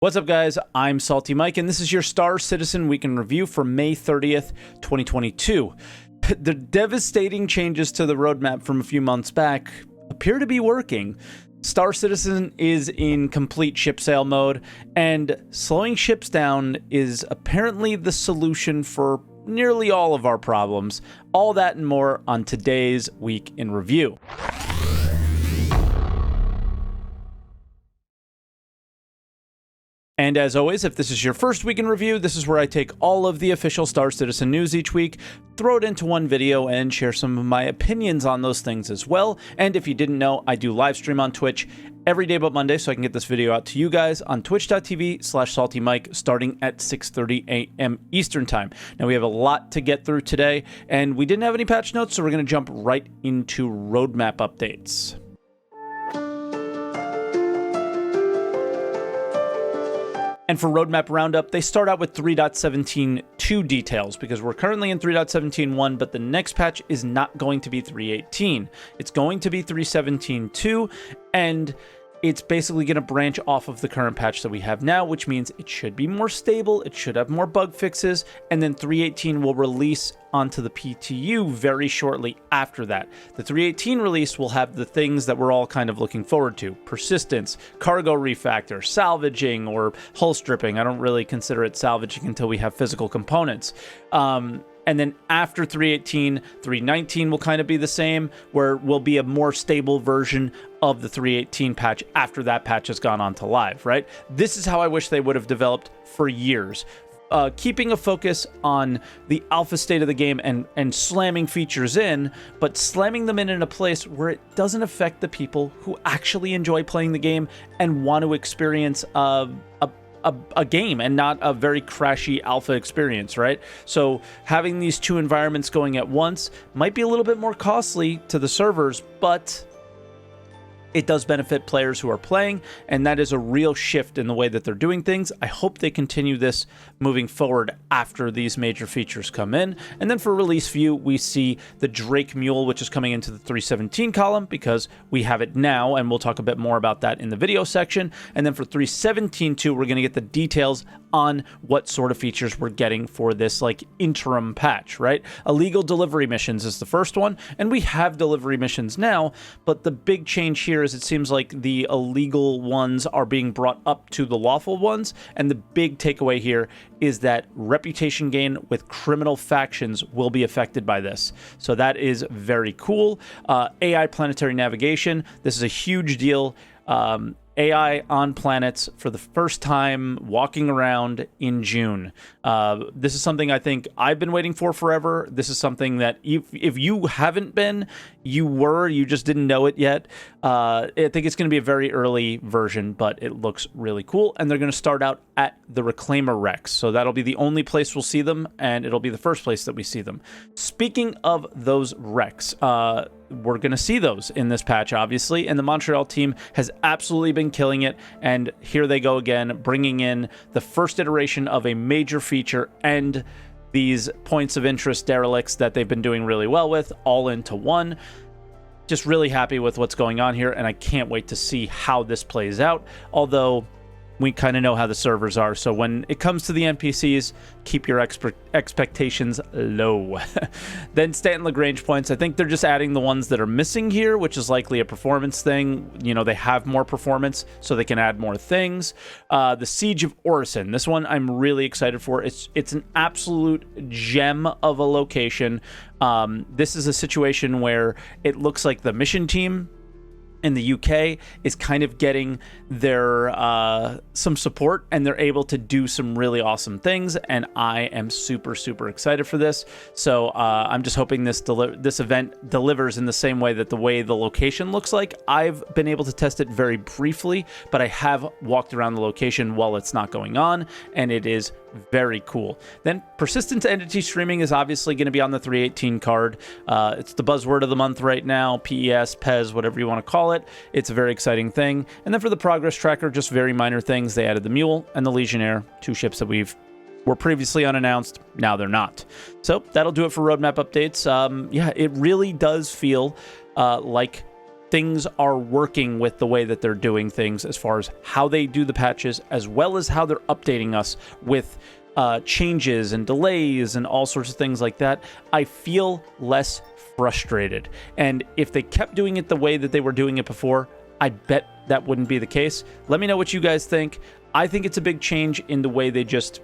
What's up, guys? I'm SaltEMike, and this is your Star Citizen Week in Review for May 30th, 2022. The devastating changes to the roadmap from a few months back appear to be working. Star Citizen is in complete ship sale mode, and slowing ships down is apparently the solution for nearly all of our problems. All that and more on today's Week in Review. And as always, if this is your first week in review, this is where I take all of the official Star Citizen news each week, throw it into one video, and share some of my opinions on those things as well. And if you didn't know, I do live stream on Twitch every day but Monday, so I can get this video out to you guys on twitch.tv/SaltEMike starting at 6:30 a.m. Eastern Time. Now, we have a lot to get through today, and we didn't have any patch notes, so we're going to jump right into roadmap updates. And for Roadmap Roundup, they start out with 3.17.2 details, because we're currently in 3.17.1, but the next patch is not going to be 3.18. It's going to be 3.17.2, and it's basically going to branch off of the current patch that we have now, which means it should be more stable, it should have more bug fixes, and then 3.18 will release onto the PTU very shortly after that. The 3.18 release will have the things that we're all kind of looking forward to: persistence, cargo refactor, salvaging, or hull stripping. I don't really consider it salvaging until we have physical components. And then after 3.18, 3.19 will kind of be the same, where will be a more stable version of the 3.18 patch after that patch has gone on to live, right? This is how I wish they would have developed for years. Keeping a focus on the alpha state of the game and slamming features in, but slamming them in a place where it doesn't affect the people who actually enjoy playing the game and want to experience a game and not a very crashy alpha experience, right? So having these two environments going at once might be a little bit more costly to the servers, but it does benefit players who are playing, and that is a real shift in the way that they're doing things. I hope they continue this moving forward after these major features come in. And then for release view, we see the Drake Mule, which is coming into the 3.17 column because we have it now, and we'll talk a bit more about that in the video section. And then for 3.17.2, we're going to get the details on what sort of features we're getting for this like interim patch, right? Illegal delivery missions is the first one, and we have delivery missions now, but the big change here is it seems like the illegal ones are being brought up to the lawful ones, and the big takeaway here is that reputation gain with criminal factions will be affected by this. So that is very cool. AI planetary navigation, this is a huge deal. AI on planets for the first time walking around in June. This is something I think I've been waiting for forever. This is something that if you haven't been, you just didn't know it yet. I think it's going to be a very early version, but it looks really cool. And they're going to start out at the Reclaimer Wrecks. So that'll be the only place we'll see them, and it'll be the first place that we see them. Speaking of those wrecks, we're going to see those in this patch, obviously, and the Montreal team has absolutely been killing it, and here they go again, bringing in the first iteration of a major feature and these points of interest derelicts that they've been doing really well with, all into one. Just really happy with what's going on here, and I can't wait to see how this plays out, although we kind of know how the servers are, so when it comes to the NPCs, keep your expectations low. Then Stanton Lagrange points, I think they're just adding the ones that are missing here, which is likely a performance thing. You know, they have more performance, so they can add more things. The Siege of Orison, this one I'm really excited for. It's an absolute gem of a location. This is a situation where it looks like the mission team in the UK is kind of getting their some support, and they're able to do some really awesome things, and I am super excited for this. So I'm just hoping this event delivers in the same way that the location looks like. I've been able to test it very briefly, but I have walked around the location while it's not going on, and it is very cool. Then persistent entity streaming is obviously going to be on the 3.18 card. It's the buzzword of the month right now, PES, PES, whatever you want to call it. It's a very exciting thing. And then for the progress tracker, just very minor things. They added the Mule and the Legionnaire, two ships that were previously unannounced. Now they're not. So that'll do it for roadmap updates. Yeah, it really does feel like things are working with the way that they're doing things as far as how they do the patches, as well as how they're updating us with changes and delays and all sorts of things like that, I feel less frustrated. And if they kept doing it the way that they were doing it before, I bet that wouldn't be the case. Let me know what you guys think. I think it's a big change in the way they just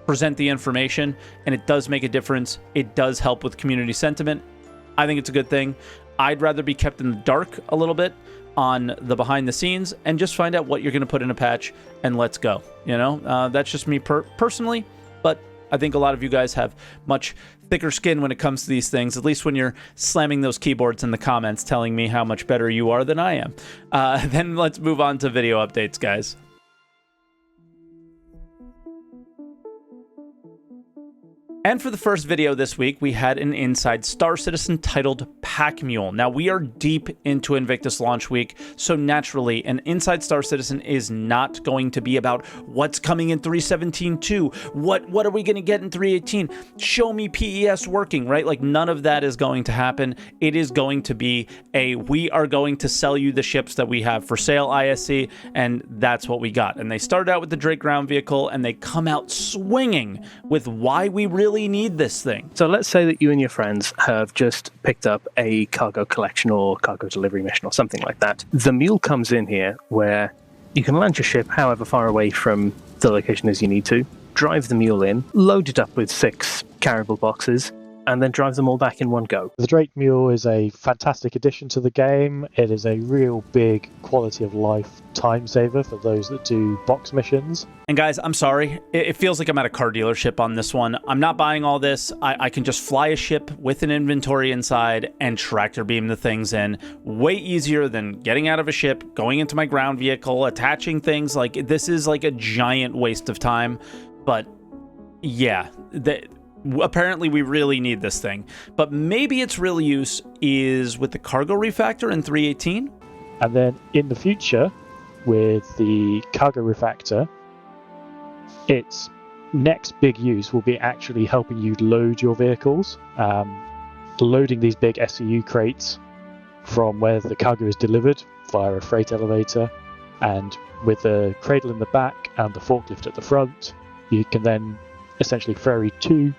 present the information, and it does make a difference. It does help with community sentiment. I think it's a good thing. I'd rather be kept in the dark a little bit on the behind the scenes and just find out what you're going to put in a patch and let's go. You know, that's just me personally, but I think a lot of you guys have much thicker skin when it comes to these things, at least when you're slamming those keyboards in the comments telling me how much better you are than I am. Then let's move on to video updates, guys. And for the first video this week, we had an Inside Star Citizen titled Pack Mule. Now, we are deep into Invictus launch week, so naturally, an Inside Star Citizen is not going to be about what's coming in 3.17.2, what are we going to get in 3.18, show me PES working, right? Like, none of that is going to happen. It is going to be we are going to sell you the ships that we have for sale, ISC, and that's what we got. And they start out with the Drake ground vehicle, and they come out swinging with why we really need this thing. So let's say that you and your friends have just picked up a cargo collection or cargo delivery mission or something like that. The Mule comes in here where you can land your ship however far away from the location as you need to, drive the Mule in, load it up with 6 carryable boxes, and then drive them all back in one go. The Drake Mule is a fantastic addition to the game. It is a real big quality of life time saver for those that do box missions. And guys, I'm sorry. It feels like I'm at a car dealership on this one. I'm not buying all this. I can just fly a ship with an inventory inside and tractor beam the things in. Way easier than getting out of a ship, going into my ground vehicle, attaching things. Like, this is like a giant waste of time. But yeah, apparently we really need this thing. But maybe its real use is with the cargo refactor in 3.18. And then in the future, with the cargo refactor, its next big use will be actually helping you load your vehicles. Loading these big SCU crates from where the cargo is delivered via a freight elevator, and with the cradle in the back and the forklift at the front, you can then essentially ferry 2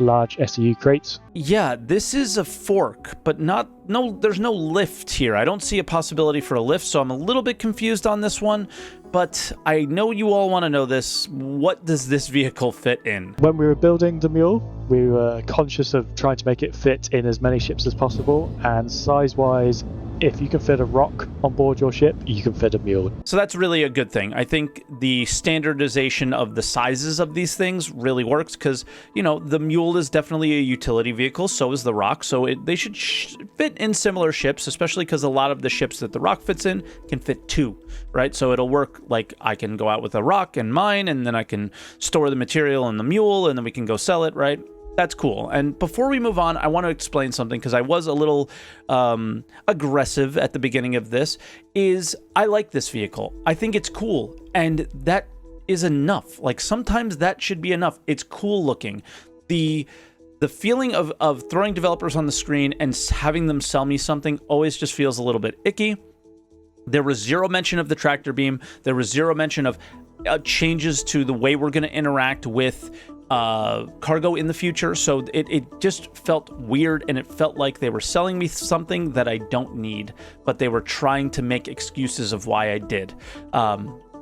large SCU crates. Yeah, this is a fork, but there's no lift here. I don't see a possibility for a lift, so I'm a little bit confused on this one, but I know you all want to know this. What does this vehicle fit in? When we were building the Mule, we were conscious of trying to make it fit in as many ships as possible, and size-wise, if you can fit a rock on board your ship, you can fit a Mule. So that's really a good thing. I think the standardization of the sizes of these things really works because, you know, the Mule is definitely a utility vehicle, so is the Rock, so they should fit in similar ships, especially because a lot of the ships that the Rock fits in can fit 2, right? So it'll work like I can go out with a Rock and mine, and then I can store the material in the Mule, and then we can go sell it, right? That's cool. And before we move on, I want to explain something because I was a little aggressive at the beginning of this. I like this vehicle. I think it's cool, and that is enough. Like, sometimes that should be enough. It's cool looking. The feeling of throwing developers on the screen and having them sell me something always just feels a little bit icky. There was zero mention of the tractor beam. There was zero mention of changes to the way we're going to interact with cargo in the future, so it just felt weird, and it felt like they were selling me something that I don't need, but they were trying to make excuses of why I did.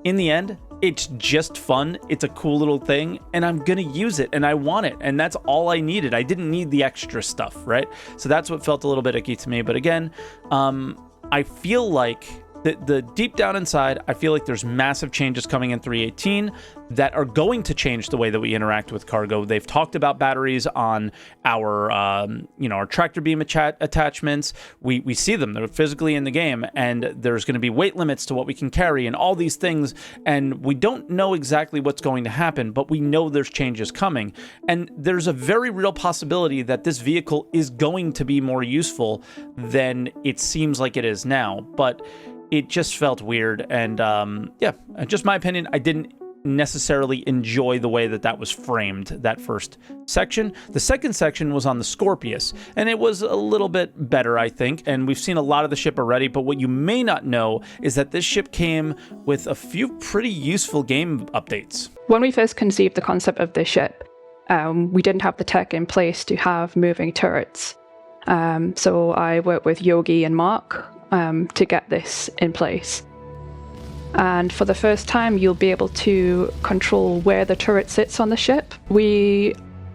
In the end, it's just fun. It's a cool little thing, and I'm gonna use it, and I want it, and that's all I needed. I didn't need the extra stuff, right? So that's what felt a little bit icky to me. But again, I feel like the deep down inside, I feel like there's massive changes coming in 3.18 that are going to change the way that we interact with cargo. They've talked about batteries on our, our tractor beam attachments. We see them; they're physically in the game, and there's going to be weight limits to what we can carry and all these things. And we don't know exactly what's going to happen, but we know there's changes coming. And there's a very real possibility that this vehicle is going to be more useful than it seems like it is now. But it just felt weird, and yeah, just my opinion. I didn't necessarily enjoy the way that was framed, that first section. The second section was on the Scorpius, and it was a little bit better, I think, and we've seen a lot of the ship already, but what you may not know is that this ship came with a few pretty useful game updates. When we first conceived the concept of this ship, we didn't have the tech in place to have moving turrets. So I worked with Yogi and Mark to get this in place. And for the first time, you'll be able to control where the turret sits on the ship. We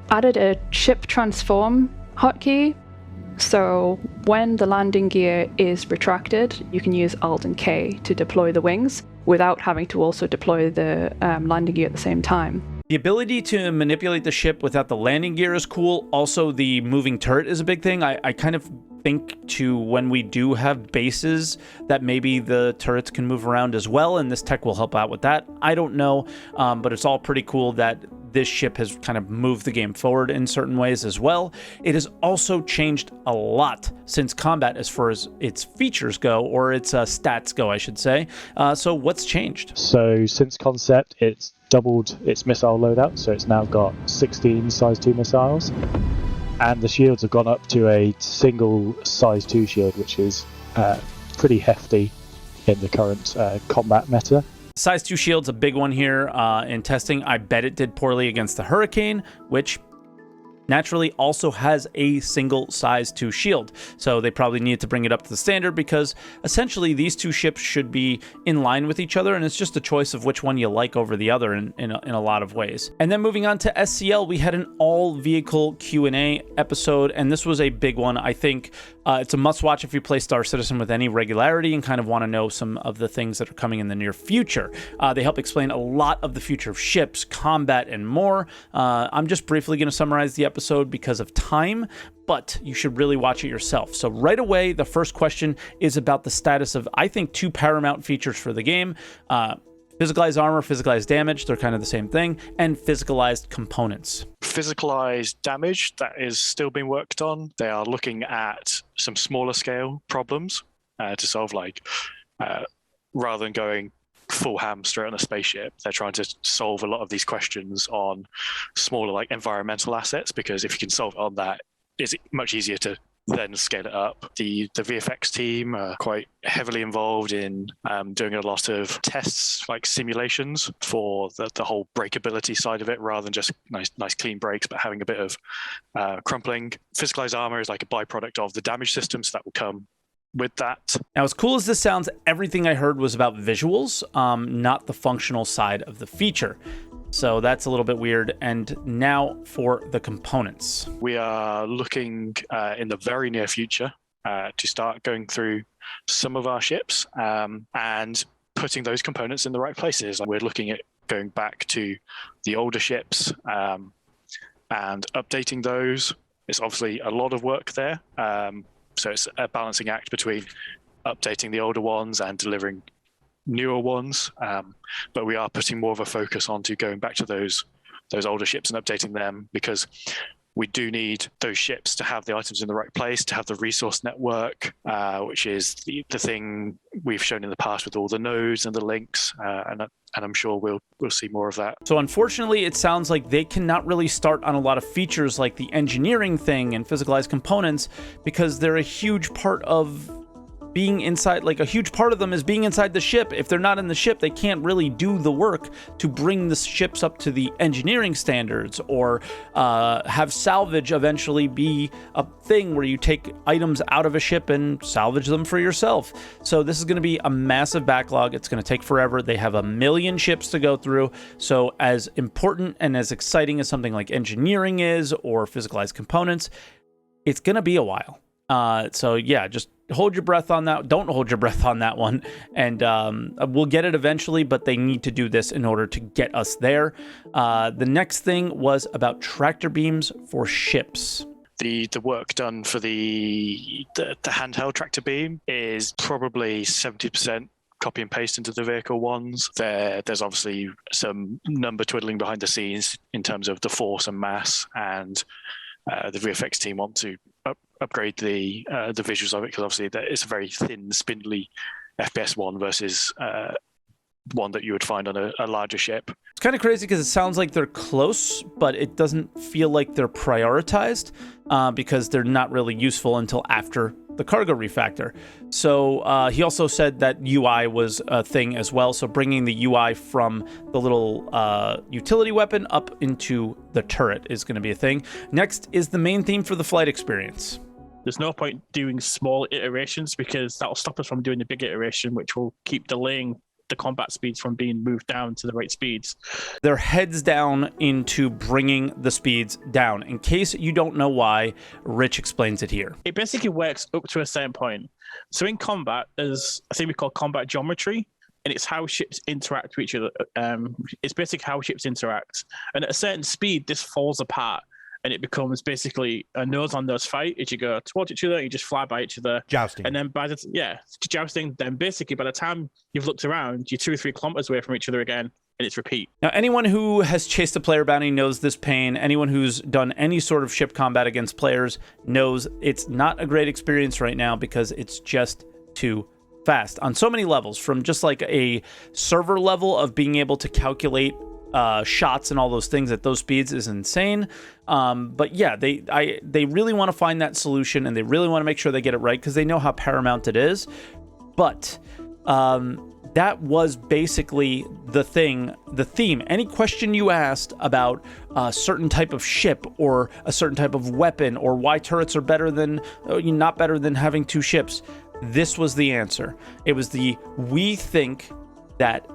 added a ship transform hotkey. So when the landing gear is retracted, you can use Alt and K to deploy the wings without having to also deploy the landing gear at the same time. The ability to manipulate the ship without the landing gear is cool. Also, the moving turret is a big thing. I kind of think to when we do have bases that maybe the turrets can move around as well, and this tech will help out with that. I don't know, but it's all pretty cool that this ship has kind of moved the game forward in certain ways as well. It has also changed a lot since combat as far as its features go, or its stats go, I should say. So what's changed? So since concept, it's doubled its missile loadout, so it's now got 16 size 2 missiles, and the shields have gone up to a single size 2 shield, which is pretty hefty in the current combat meta. Size 2 shield's a big one here in testing. I bet it did poorly against the Hurricane, which naturally also has a single size 2 shield. So they probably needed to bring it up to the standard because essentially these two ships should be in line with each other, and it's just a choice of which one you like over the other in a lot of ways. And then moving on to SCL, we had an all-vehicle Q&A episode, and this was a big one. I think it's a must-watch if you play Star Citizen with any regularity and kind of want to know some of the things that are coming in the near future. They help explain a lot of the future of ships, combat, and more. I'm just briefly going to summarize the episode because of time, but you should really watch it yourself. So right away, the first question is about the status of, I think, 2 paramount features for the game. Physicalized armor, physicalized damage, they're kind of the same thing, and physicalized components. Physicalized damage, that is still being worked on. They are looking at some smaller scale problems to solve, rather than going full ham straight on a spaceship, they're trying to solve a lot of these questions on smaller environmental assets, because if you can solve it on that, it's much easier to then scale it up. The VFX team are quite heavily involved in doing a lot of tests, like simulations for the whole breakability side of it, rather than just nice clean breaks, but having a bit of crumpling. Physicalized armor is like a byproduct of the damage system, so that will come with that. Now, as cool as this sounds, everything I heard was about visuals, not the functional side of the feature. So that's a little bit weird. And now for the components. We are looking in the very near future to start going through some of our ships and putting those components in the right places. We're looking at going back to the older ships and updating those. It's obviously a lot of work there. So it's a balancing act between updating the older ones and delivering newer ones. But we are putting more of a focus onto going back to those older ships and updating them, because we do need those ships to have the items in the right place, to have the resource network, which is the thing we've shown in the past with all the nodes and the links, and I'm sure we'll see more of that. So unfortunately, it sounds like they cannot really start on a lot of features like the engineering thing and physicalized components, because they're a huge part of being inside, a huge part of them is being inside the ship. If they're not in the ship, they can't really do the work to bring the ships up to the engineering standards, or have salvage eventually be a thing where you take items out of a ship and salvage them for yourself. So this is going to be a massive backlog. It's going to take forever. They have 1 million ships to go through. So as important and as exciting as something like engineering is, or physicalized components, it's going to be a while. So yeah, just hold your breath on that. Don't hold your breath on that one. And we'll get it eventually, but they need to do this in order to get us there. The next thing was about tractor beams for ships. The work done for the handheld tractor beam is probably 70% copy and paste into the vehicle ones. There's obviously some number twiddling behind the scenes in terms of the force and mass, and the VFX team want to upgrade the visuals of it, because obviously it's a very thin, spindly FPS one versus one that you would find on a larger ship. It's kind of crazy because it sounds like they're close, but it doesn't feel like they're prioritized because they're not really useful until after the cargo refactor. So he also said that UI was a thing as well. So bringing the UI from the little utility weapon up into the turret is going to be a thing. Next is the main theme for the flight experience. There's no point doing small iterations because that'll stop us from doing the big iteration, which will keep delaying the combat speeds from being moved down to the right speeds. They're heads down into bringing the speeds down. In case you don't know why, Rich explains it here. It basically works up to a certain point. So in combat, there's a thing we call combat geometry, and it's how ships interact with each other. It's basically how ships interact. And at a certain speed, this falls apart. And it becomes basically a nose-on-nose fight. As you go towards each other, you just fly by each other. Jousting. And then jousting. Then basically by the time you've looked around, you're 2 or 3 kilometers away from each other again, and it's repeat. Now, anyone who has chased a player bounty knows this pain. Anyone who's done any sort of ship combat against players knows it's not a great experience right now because it's just too fast on so many levels, from just like a server level of being able to calculate shots and all those things at those speeds is insane. But yeah, they really want to find that solution, and they really want to make sure they get it right because they know how paramount it is. But that was basically the theme. Any question you asked about a certain type of ship or a certain type of weapon or why turrets are not better than having 2 ships, this was the answer. It was we think that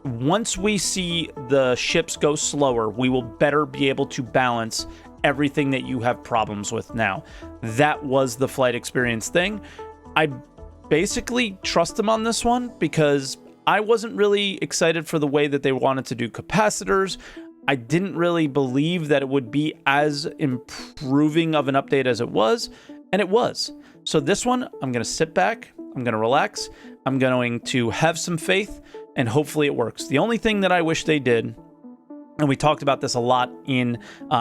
once we see the ships go slower, we will better be able to balance everything that you have problems with now. That was the flight experience thing. I basically trust them on this one because I wasn't really excited for the way that they wanted to do capacitors. I didn't really believe that it would be as improving of an update as it was, and it was. So this one, I'm going to sit back, I'm going to relax, I'm going to have some faith, and hopefully it works. The only thing that I wish they did, and we talked about this a lot in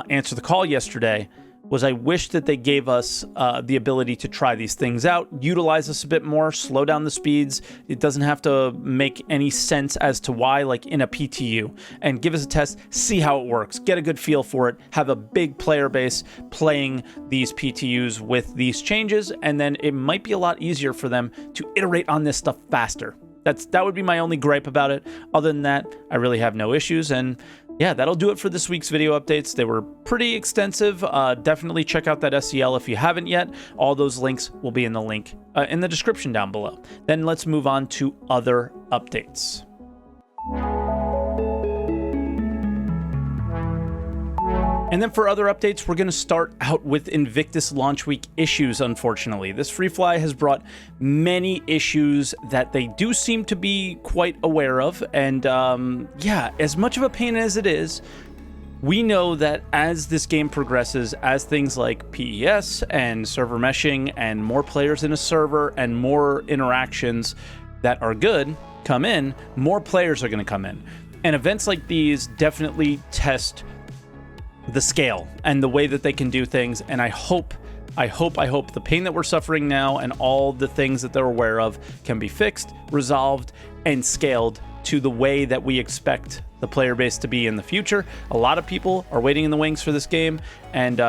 Answer the Call yesterday, was I wish that they gave us the ability to try these things out, utilize us a bit more, slow down the speeds. It doesn't have to make any sense as to why, like in a PTU, and give us a test, see how it works, get a good feel for it, have a big player base playing these PTUs with these changes, and then it might be a lot easier for them to iterate on this stuff faster. That would be my only gripe about it. Other than that, I really have no issues. And yeah, that'll do it for this week's video updates. They were pretty extensive. Definitely check out that SEL if you haven't yet. All those links will be in the link in the description down below. Then let's move on to other updates. And then for other updates, we're going to start out with Invictus launch week issues, unfortunately. This free fly has brought many issues that they do seem to be quite aware of. And yeah, as much of a pain as it is, we know that as this game progresses, as things like PES and server meshing and more players in a server and more interactions that are good come in, more players are going to come in. And events like these definitely test the scale and the way that they can do things. And I hope the pain that we're suffering now and all the things that they're aware of can be fixed, resolved, and scaled to the way that we expect the player base to be in the future. A lot of people are waiting in the wings for this game, and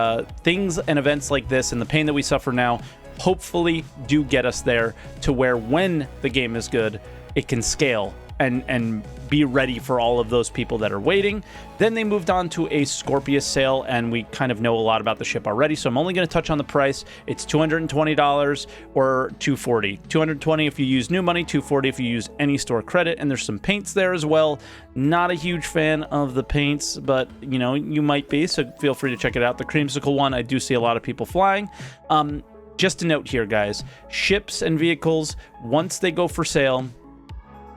things and events like this and the pain that we suffer now hopefully do get us there to where when the game is good, it can scale and be ready for all of those people that are waiting. Then they moved on to a Scorpio sale, and we kind of know a lot about the ship already, so I'm only going to touch on the price. It's $220 or $240. $220 if you use new money, $240 if you use any store credit, and there's some paints there as well. Not a huge fan of the paints, but you know, you might be, so feel free to check it out. The creamsicle one, I do see a lot of people flying. Just a note here, guys, ships and vehicles, once they go for sale,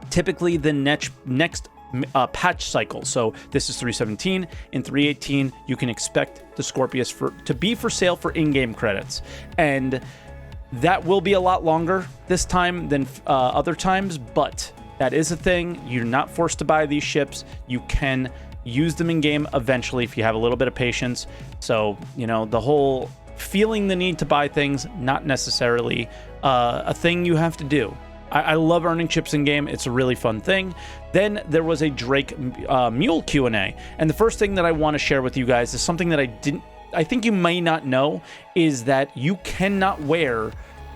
typically the next patch cycle. So this is 317. In 318, you can expect the Scorpius to be for sale for in-game credits. And that will be a lot longer this time than other times, but that is a thing. You're not forced to buy these ships. You can use them in-game eventually if you have a little bit of patience. So, you know, the whole feeling the need to buy things, not necessarily a thing you have to do. I love earning chips in game. It's a really fun thing. Then there was a Drake Mule Q&A. And the first thing that I want to share with you guys is something that I think you may not know, is that you cannot wear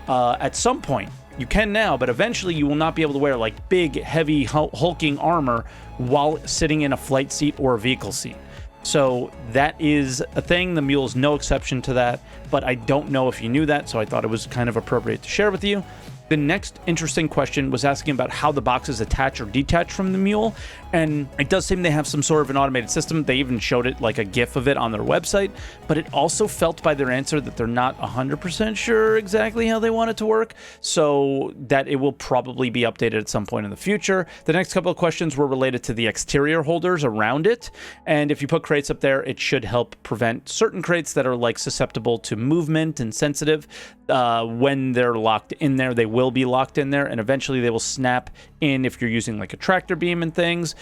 at some point. You can now, but eventually you will not be able to wear like big, heavy, hulking armor while sitting in a flight seat or a vehicle seat. So that is a thing. The Mule is no exception to that, but I don't know if you knew that, so I thought it was kind of appropriate to share with you. The next interesting question was asking about how the boxes attach or detach from the Mule, and it does seem they have some sort of an automated system. They even showed it, like a GIF of it on their website, but it also felt by their answer that they're not 100% sure exactly how they want it to work, so that it will probably be updated at some point in the future. The next couple of questions were related to the exterior holders around it, and if you put crates up there, it should help prevent certain crates that are like susceptible to movement and sensitive. When they're locked in there, they will be locked in there, and eventually they will snap in if you're using like a tractor beam and things.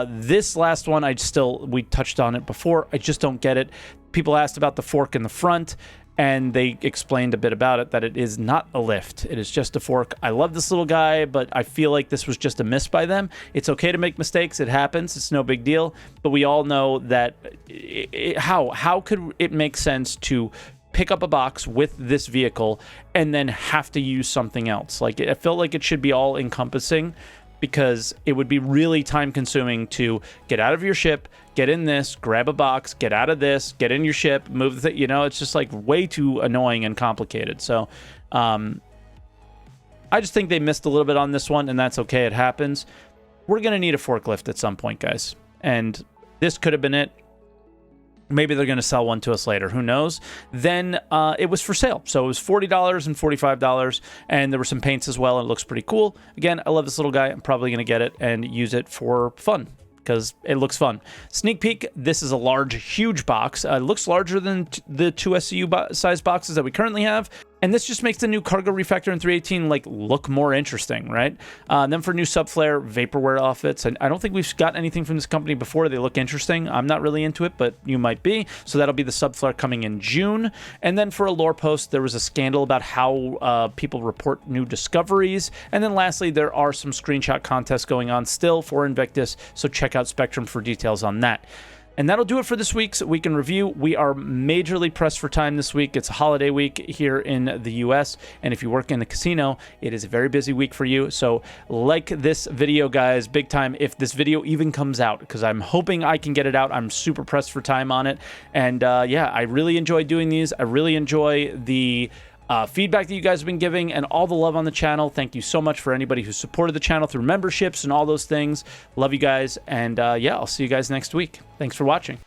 This last one, we touched on it before. I just don't get it. People asked about the fork in the front, and they explained a bit about it, that it is not a lift. It is just a fork. I love this little guy, but I feel like this was just a miss by them. It's okay to make mistakes. It happens. It's no big deal. But we all know that how could it make sense to pick up a box with this vehicle and then have to use something else? Like, I felt like it should be all encompassing, because it would be really time consuming to get out of your ship, get in this, grab a box, get out of this, get in your ship, move the it's just like way too annoying and complicated. So I just think they missed a little bit on this one, and that's okay. It happens. We're going to need a forklift at some point, guys. And this could have been it. Maybe they're going to sell one to us later. Who knows? Then it was for sale. So it was $40 and $45, and there were some paints as well, and it looks pretty cool. Again, I love this little guy. I'm probably going to get it and use it for fun, because it looks fun. Sneak peek, this is a large, huge box. It looks larger than the 2 SCU size boxes that we currently have. And this just makes the new cargo refactor in 318 like look more interesting, right? Then for new Sub Flair vaporware outfits, and I don't think we've got anything from this company before. They look interesting. I'm not really into it, but you might be. So that'll be the Sub Flair coming in June. And then for a lore post, there was a scandal about how people report new discoveries. And then lastly, there are some screenshot contests going on still for Invictus, so check out Spectrum for details on that. And that'll do it for this week's Week in Review. We are majorly pressed for time this week. It's a holiday week here in the US, and if you work in the casino, it is a very busy week for you. So like this video, guys, big time, if this video even comes out, because I'm hoping I can get it out. I'm super pressed for time on it. And yeah, I really enjoy doing these. I really enjoy the feedback that you guys have been giving and all the love on the channel. Thank you so much for anybody who supported the channel through memberships and all those things. Love you guys, and yeah, I'll see you guys next week. Thanks for watching.